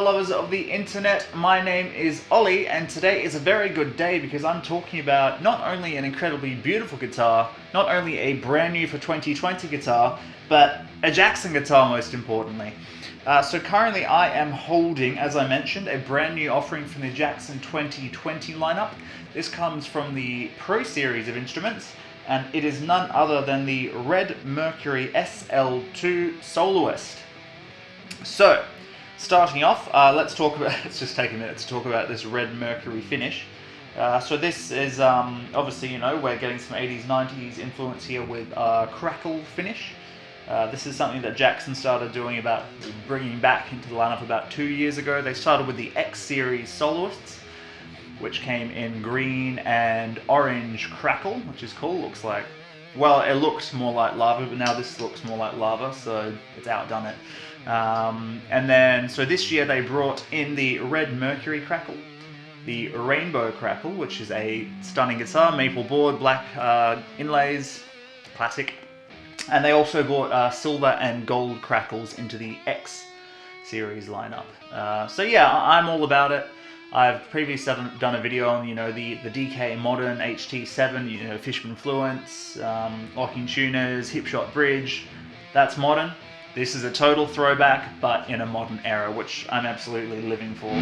lovers of the internet, my name is Ollie, and today is a very good day because I'm talking about not only an incredibly beautiful guitar, not only a brand new for 2020 guitar, but a Jackson guitar most importantly. So currently I am holding, as I mentioned, a brand new offering from the Jackson 2020 lineup. This comes from the Pro series of instruments, and it is none other than the Red Mercury SL2 Soloist. So, starting off, let's just take a minute to talk about this Red Mercury finish. So this is, obviously, you know, we're getting some 80s, 90s influence here with Crackle finish. This is something that Jackson started doing bringing back into the lineup about 2 years ago. They started with the X series Soloists, which came in green and orange Crackle, which is cool. Looks like, well, it looked more like lava, but now this looks more like lava, so it's outdone it. And then, so this year they brought in the Red Mercury Crackle, the Rainbow Crackle, which is a stunning guitar, maple board, black inlays, classic. And they also brought silver and gold Crackles into the X series lineup. So yeah, I'm all about it. I've previously done a video on, you know, the DK Modern HT7, you know, Fishman Fluence, locking tuners, hipshot bridge. That's modern. This is a total throwback, but in a modern era, which I'm absolutely living for.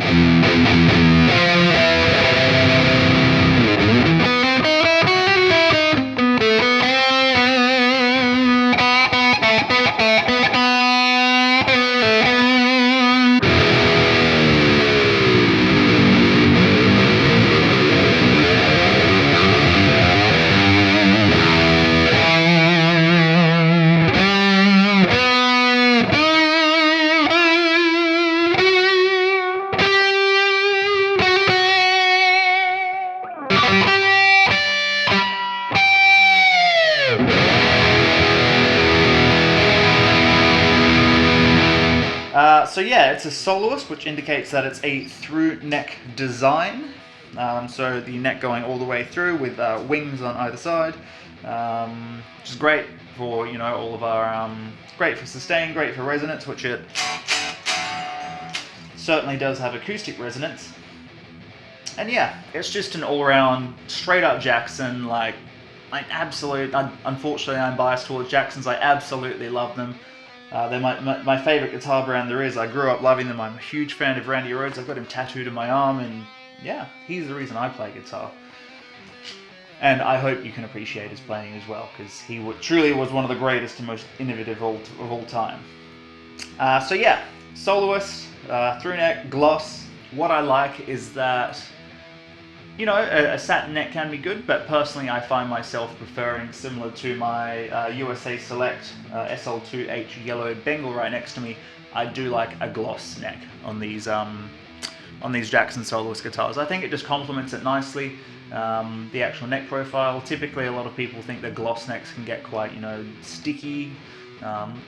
So yeah, it's a Soloist, which indicates that it's a through neck design. So the neck going all the way through with wings on either side, which is great for, you know, all of our, great for sustain, great for resonance, which it certainly does have acoustic resonance. And yeah, it's just an all-around, straight-up Jackson, like absolute, unfortunately I'm biased towards Jacksons, I absolutely love them. They're my favourite guitar brand there is. I grew up loving them. I'm a huge fan of Randy Rhoads. I've got him tattooed on my arm, and yeah, he's the reason I play guitar. And I hope you can appreciate his playing as well, because he truly was one of the greatest and most innovative of all time. So yeah, Soloist, through neck, gloss. What I like is that, you know, a satin neck can be good, but personally I find myself preferring, similar to my USA Select SL2H yellow Bengal right next to me, I do like a gloss neck on these Jackson Soloist guitars. I think it just complements it nicely, the actual neck profile. Typically a lot of people think that gloss necks can get quite, you know, sticky.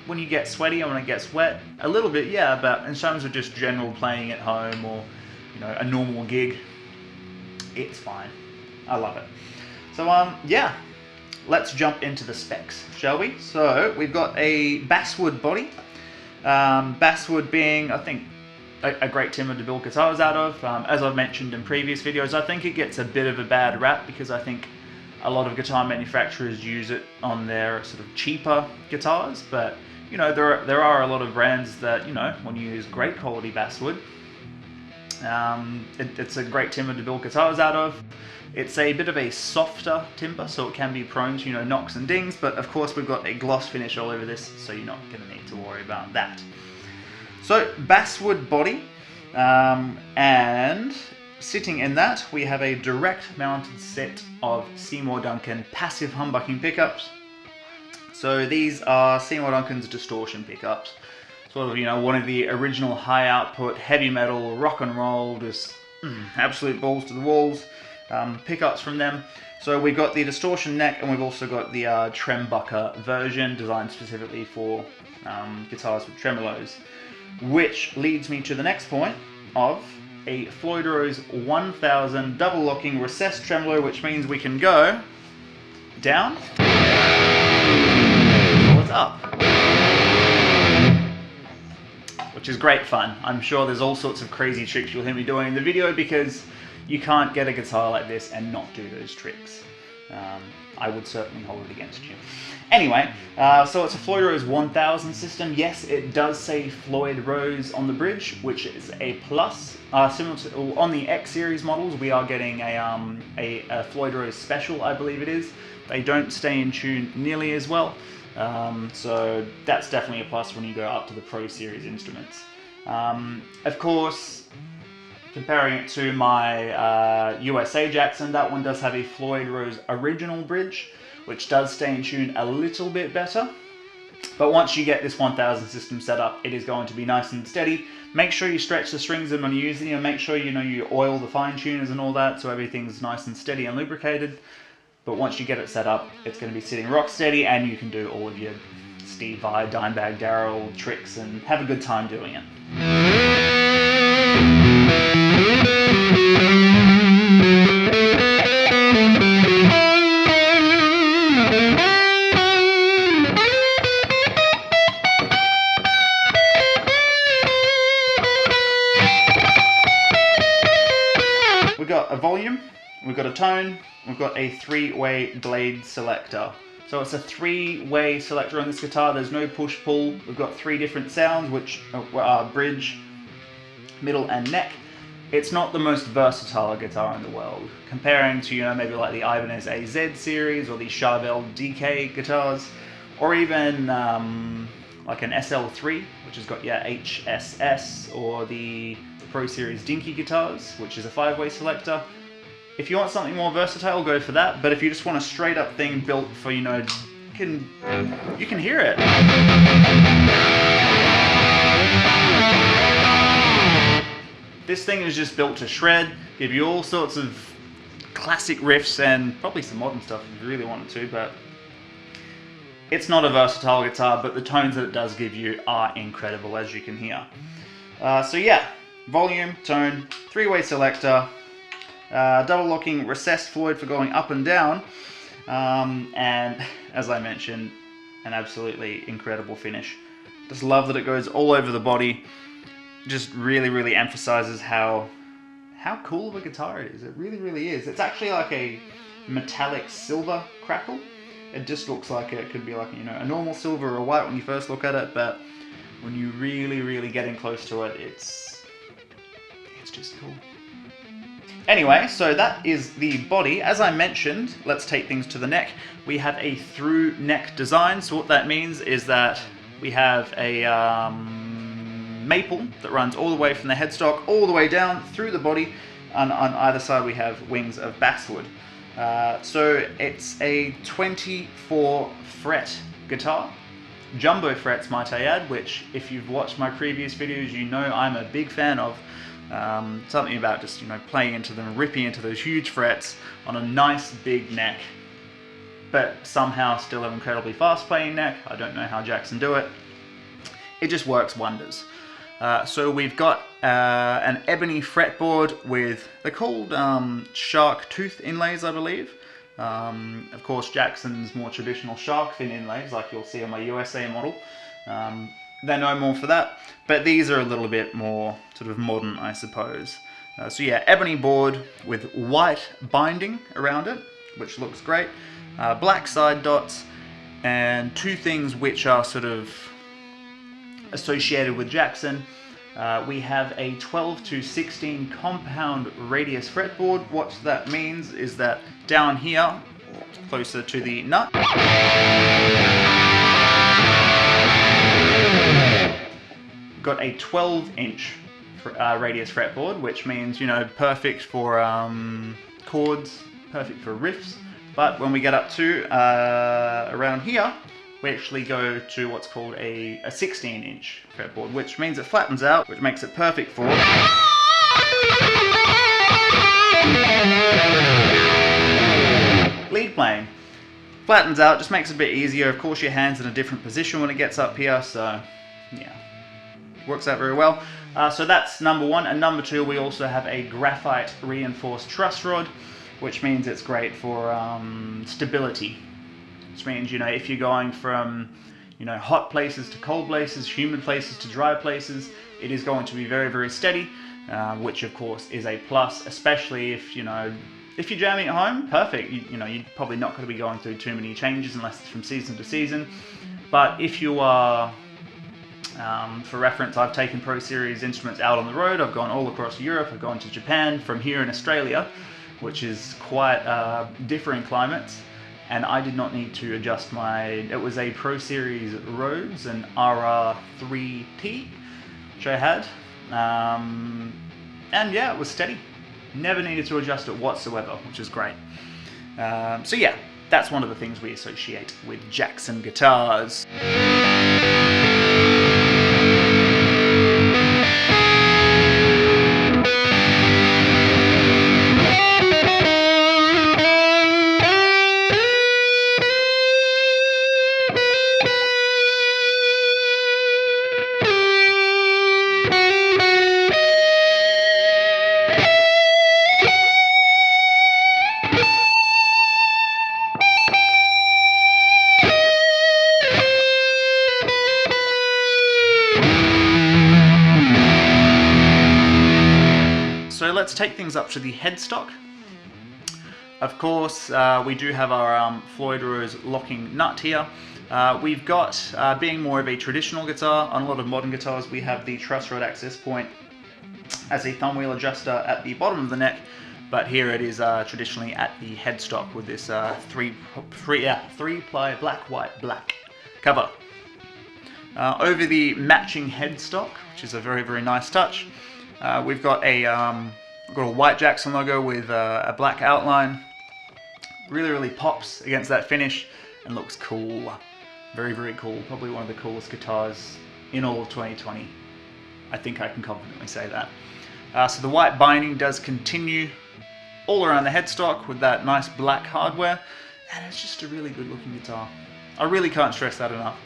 When you get sweaty or when it gets wet, a little bit, yeah, but in terms of just general playing at home or, you know, a normal gig, it's fine. I love it. So yeah, let's jump into the specs, shall we? So we've got a basswood body. Basswood being, I think, a great timber to build guitars out of. As I've mentioned in previous videos, I think it gets a bit of a bad rap because I think a lot of guitar manufacturers use it on their sort of cheaper guitars, but you know, there are a lot of brands that, you know, want to use great quality basswood. It's a great timber to build guitars out of. It's a bit of a softer timber, so it can be prone to, you know, knocks and dings, but of course we've got a gloss finish all over this, so you're not going to need to worry about that. So, basswood body, and sitting in that we have a direct mounted set of Seymour Duncan passive humbucking pickups. So these are Seymour Duncan's distortion pickups. Sort of, you know, one of the original high output, heavy metal, rock and roll, just absolute balls to the walls pickups from them. So we've got the distortion neck, and we've also got the trembucker version designed specifically for guitars with tremolos. Which leads me to the next point of a Floyd Rose 1000 double locking recessed tremolo, which means we can go down or it's up. which is great fun. I'm sure there's all sorts of crazy tricks you'll hear me doing in the video because you can't get a guitar like this and not do those tricks. I would certainly hold it against you. Anyway, so it's a Floyd Rose 1000 system. Yes, it does say Floyd Rose on the bridge, which is a plus. Similar to, on the X series models, we are getting a Floyd Rose Special, I believe it is. They don't stay in tune nearly as well, so that's definitely a plus when you go up to the Pro Series instruments. Of course, comparing it to my USA Jackson, that one does have a Floyd Rose original bridge, which does stay in tune a little bit better. But once you get this 1000 system set up, it is going to be nice and steady. Make sure you stretch the strings when you're using them. Make sure you oil the fine tuners and all that, so everything's nice and steady and lubricated. But once you get it set up, it's going to be sitting rock steady, and you can do all of your Steve Vai, Dimebag Darrell tricks and have a good time doing it. We've got a volume, we've got a tone, we've got a 3-way blade selector. So it's a 3-way selector on this guitar. There's no push-pull. We've got 3 different sounds, which are bridge, middle, and neck. It's not the most versatile guitar in the world. Comparing to, maybe like the Ibanez AZ series or the Charvel DK guitars, or even like an SL3, which has got HSS, or the Pro Series Dinky guitars, which is a 5-way selector. If you want something more versatile, go for that. But if you just want a straight up thing built for, you can hear it. This thing is just built to shred, give you all sorts of classic riffs and probably some modern stuff if you really wanted to, but it's not a versatile guitar, but the tones that it does give you are incredible, as you can hear. So yeah, volume, tone, 3-way selector, double locking recessed Floyd for going up and down, and as I mentioned, an absolutely incredible finish. Just love that it goes all over the body. Just really emphasizes how cool of a guitar it is. It really is. It's actually like a metallic silver crackle. It just looks like it could be like, a normal silver or white when you first look at it, but when you really get in close to it, it's just cool. Anyway, so that is the body. As I mentioned, let's take things to the neck. We have a through neck design. So what that means is that we have a maple that runs all the way from the headstock all the way down through the body, and on either side we have wings of basswood. So it's a 24 fret guitar, jumbo frets might I add, which if you've watched my previous videos you know I'm a big fan of. Something about just playing into them, ripping into those huge frets on a nice big neck, but somehow still an incredibly fast playing neck. I don't know how Jackson do it. It just works wonders. So we've got an ebony fretboard with, they're called shark tooth inlays, I believe. Of course, Jackson's more traditional shark fin inlays, like you'll see on my USA model. They're no more for that, but these are a little bit more sort of modern, I suppose. So yeah, ebony board with white binding around it, which looks great. Black side dots, and 2 things which are sort of associated with Jackson. We have a 12 to 16 compound radius fretboard. What that means is that down here, closer to the nut, got a 12-inch radius fretboard, which means, perfect for chords, perfect for riffs. But when we get up to around here, we actually go to what's called a 16-inch fretboard, which means it flattens out, which makes it perfect for lead playing. Flattens out, just makes it a bit easier. Of course, your hand's in a different position when it gets up here, so yeah, works out very well. So that's number 1, and number 2, we also have a graphite reinforced truss rod, which means it's great for stability. Which means, if you're going from, you know, hot places to cold places, humid places to dry places. It is going to be very, very steady, which of course is a plus, especially if, you know, if you're jamming at home, perfect. You know, you're probably not going to be going through too many changes unless it's from season to season. But if you are, for reference, I've taken Pro Series instruments out on the road. I've gone all across Europe. I've gone to Japan from here in Australia, which is quite differing climates. And I did not need to adjust it was a Pro Series Rhodes, an RR3T, which I had. And yeah, it was steady. Never needed to adjust it whatsoever, which is great. So yeah, that's one of the things we associate with Jackson guitars. So let's take things up to the headstock. Of course, we do have our Floyd Rose locking nut here. We've got, being more of a traditional guitar, on a lot of modern guitars we have the truss rod access point as a thumb wheel adjuster at the bottom of the neck, but here it is traditionally at the headstock with this three-ply black, white, black cover. Over the matching headstock, which is a very, very nice touch, we've got a white Jackson logo with a black outline. Really, really pops against that finish and looks cool. Very, very cool. Probably one of the coolest guitars in all of 2020. I think I can confidently say that. So the white binding does continue all around the headstock with that nice black hardware, and it's just a really good looking guitar. I really can't stress that enough.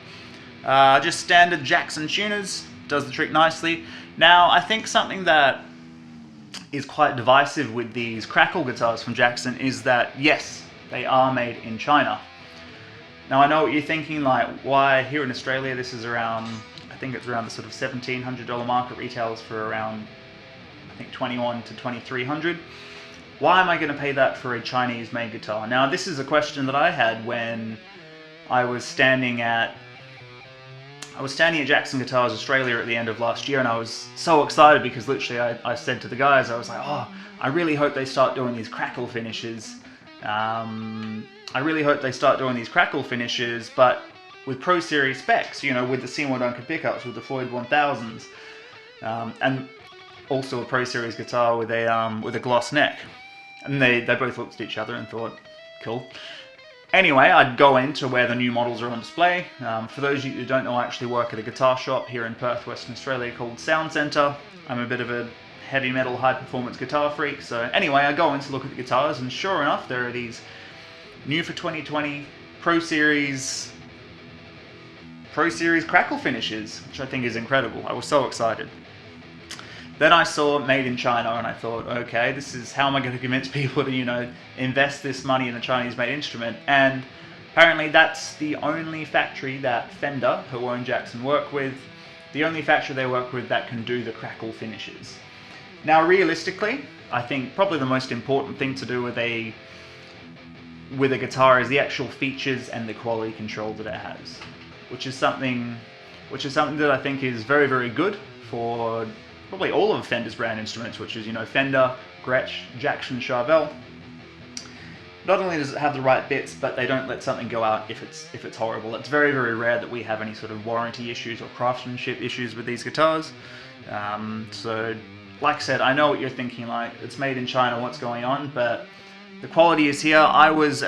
Just standard Jackson tuners, does the trick nicely. Now, I think something that is quite divisive with these Crackle guitars from Jackson is that, yes, they are made in China. Now, I know what you're thinking, like, why here in Australia this is around, I think it's around the sort of $1,700 market, retails for around, I think, $2,100 to $2,300. Why am I going to pay that for a Chinese-made guitar? Now, this is a question that I had when I was standing at Jackson Guitars Australia at the end of last year, and I was so excited because literally I said to the guys, I was like, oh, I really hope they start doing these Crackle finishes. I really hope they start doing these Crackle finishes, but with Pro Series specs, you know, with the Seymour Duncan pickups, with the Floyd 1000s, and also a Pro Series guitar with a gloss neck. And they both looked at each other and thought, cool. Anyway, I'd go into where the new models are on display. For those of you who don't know, I actually work at a guitar shop here in Perth, Western Australia called Sound Centre. I'm a bit of a heavy metal, high performance guitar freak. So anyway, I go in to look at the guitars, and sure enough, there are these new for 2020 Pro Series Crackle finishes, which I think is incredible. I was so excited. Then I saw made in China, and I thought, okay, this is how am I going to convince people to, you know, invest this money in a Chinese-made instrument? And apparently that's the only factory that Fender, who own Jackson, work with, the only factory they work with that can do the Crackle finishes. Now, realistically, I think probably the most important thing to do with a guitar is the actual features and the quality control that it has, which is something that I think is very, very good for probably all of Fender's brand instruments, which is, you know, Fender, Gretsch, Jackson, Charvel. Not only does it have the right bits, but they don't let something go out if it's horrible. It's very, very rare that we have any sort of warranty issues or craftsmanship issues with these guitars. So, like I said, I know what you're thinking, like, it's made in China, what's going on, but the quality is here. I was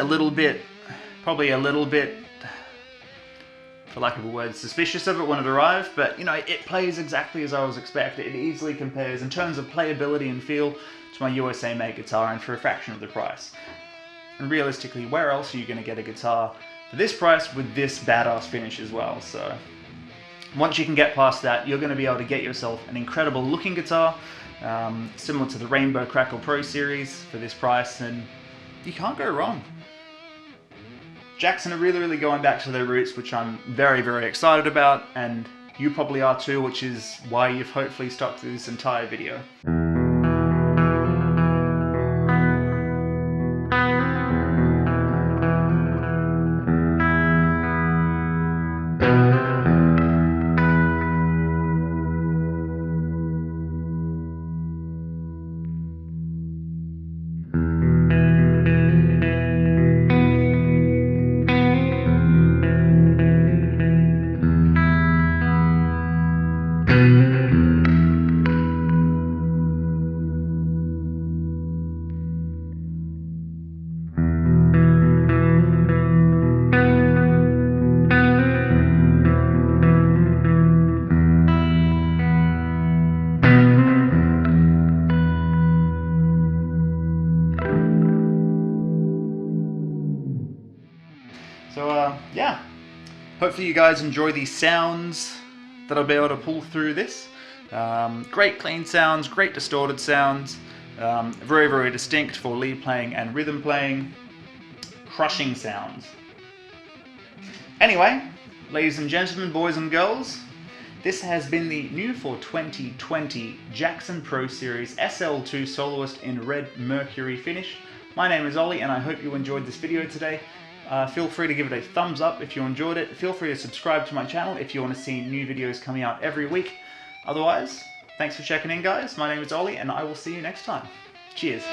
probably a little bit, for lack of a word, suspicious of it when it arrived, but, you know, it plays exactly as I was expecting. It easily compares in terms of playability and feel to my USA-made guitar, and for a fraction of the price. And realistically, where else are you going to get a guitar for this price with this badass finish as well? So once you can get past that, you're going to be able to get yourself an incredible looking guitar, similar to the Rainbow Crackle Pro Series for this price, and you can't go wrong. Jackson are really going back to their roots, which I'm very excited about, and you probably are too, which is why you've hopefully stuck through this entire video. So yeah, hopefully you guys enjoy these sounds that I'll be able to pull through this. Great clean sounds, great distorted sounds, very distinct for lead playing and rhythm playing, crushing sounds. Anyway, ladies and gentlemen, boys and girls, this has been the new for 2020 Jackson Pro Series SL2 Soloist in red Mercury finish. My name is Ollie and I hope you enjoyed this video today. Feel free to give it a thumbs up if you enjoyed it. Feel free to subscribe to my channel if you want to see new videos coming out every week. Otherwise, thanks for checking in, guys. My name is Ollie and I will see you next time. Cheers.